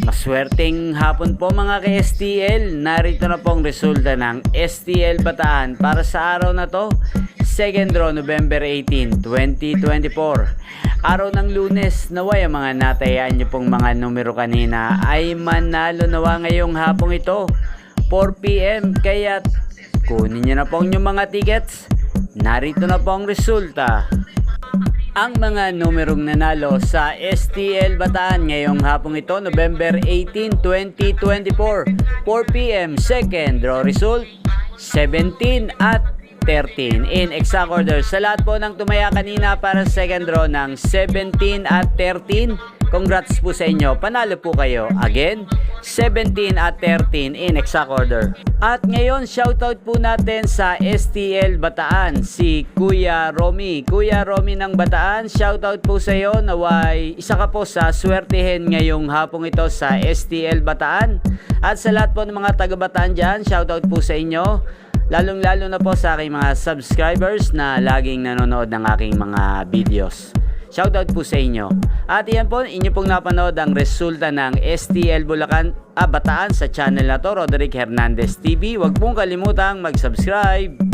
Maswerteng hapon po mga ka-STL. Narito na pong resulta ng STL Bataan para sa araw na to, second draw November 18, 2024. Araw ng Lunes, naway ang mga natayaan nyo pong mga numero kanina ay manalo nawa ngayong hapong ito 4 PM. Kaya kunin nyo na pong yung mga tickets. Narito na pong resulta. Ang mga numerong nanalo sa STL Bataan ngayong hapong ito, November 18, 2024, 4 PM, second draw result, 17 at 13. In exact order, sa lahat po ng tumaya kanina para sa second draw ng 17 at 13, congrats po sa inyo. Panalo po kayo. Again, 17 at 13 in exact order. At ngayon, shoutout po natin sa STL Bataan, si Kuya Romy. Kuya Romy ng Bataan, shoutout po sa iyo. Naway, isa ka po sa swertihin ngayong hapong ito sa STL Bataan. At sa lahat po ng mga taga-Bataan dyan, shoutout po sa inyo. Lalong-lalo na po sa aking mga subscribers na laging nanonood ng aking mga videos. Shoutout po sa inyo. At yan po, inyo pong napanood ang resulta ng STL Bataan sa channel na to, Roderick Hernandez TV. Huwag pong kalimutang mag-subscribe.